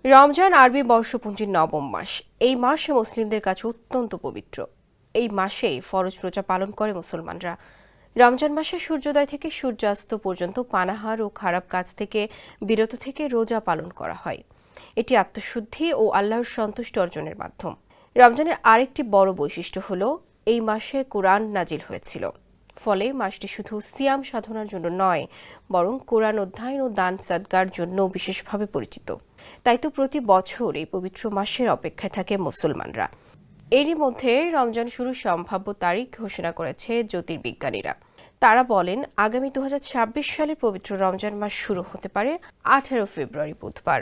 রমজান আরবি বর্ষপঞ্জির নবম মাস। এই মাসে মুসলিমদের কাছে অত্যন্ত পবিত্র। এই মাসেই ফরজ রোজা পালন করে মুসলমানরা। রমজান মাসে সূর্যোদয় থেকে সূর্যাস্ত পর্যন্ত পানাহার ও খারাপ কাজ থেকে বিরত থেকে রোজা পালন করা হয়। এটি আত্মশুদ্ধি ও আল্লাহর সন্তুষ্টি অর্জনের মাধ্যম। রমজানের আরেকটি বড় বৈশিষ্ট্য হলো এই মাসে কোরআন নাজিল হয়েছিল। ফলে মাসটি শুধু সিয়াম সাধনার জন্য নয়, বরং কোরআন অধ্যয়ন ও দান সাদগার জন্য বিশেষভাবে পরিচিত। তাই তো প্রতি বছর এই পবিত্র মাসের অপেক্ষায় থাকে মুসলমানরা। এরই মধ্যে রমজান শুরুর সম্ভাব্য তারিখ ঘোষণা করেছে জ্যোতির্বিজ্ঞানীরা। তারা বলেন, আগামী 2026 সালের পবিত্র রমজান মাস শুরু হতে পারে 18 ফেব্রুয়ারি বুধবার।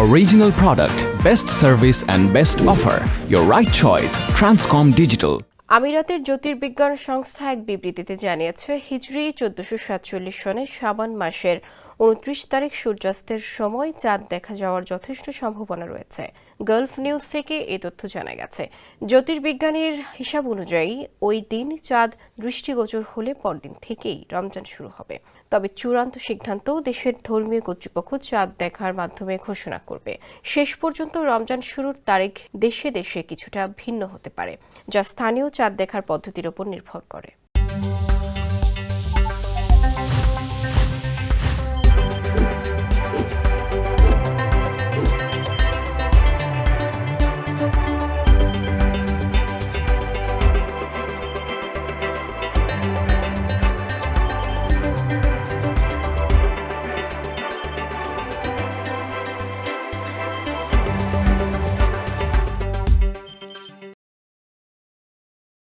Original product, best service and best offer. Your right choice, Transcom Digital. আমিরাতের জ্যোতির্বিজ্ঞান সংস্থা এক বিবৃতিতে জানিয়েছে, হিজরি 1447 সনে শাবান মাসের 29 তারিখ সূর্যাস্তের সময় চাঁদ দেখা যাওয়ার যথেষ্ট সম্ভাবনা রয়েছে। গালফ নিউজ থেকে এই তথ্য জানা গেছে। জ্যোতির্বিজ্ঞানীর হিসাব অনুযায়ী ওই দিন চাঁদ দৃষ্টিগোচর হলে পরদিন থেকেই রমজান শুরু হবে। তবে চূড়ান্ত সিদ্ধান্ত দেশের ধর্মীয় কর্তৃপক্ষ চাঁদ দেখার মাধ্যমে ঘোষণা করবে। শেষ পর্যন্ত রমজান শুরুর তারিখ দেশে দেশে কিছুটা ভিন্ন হতে পারে, যা স্থানীয় চাঁদ দেখার পদ্ধতির উপর নির্ভর করে।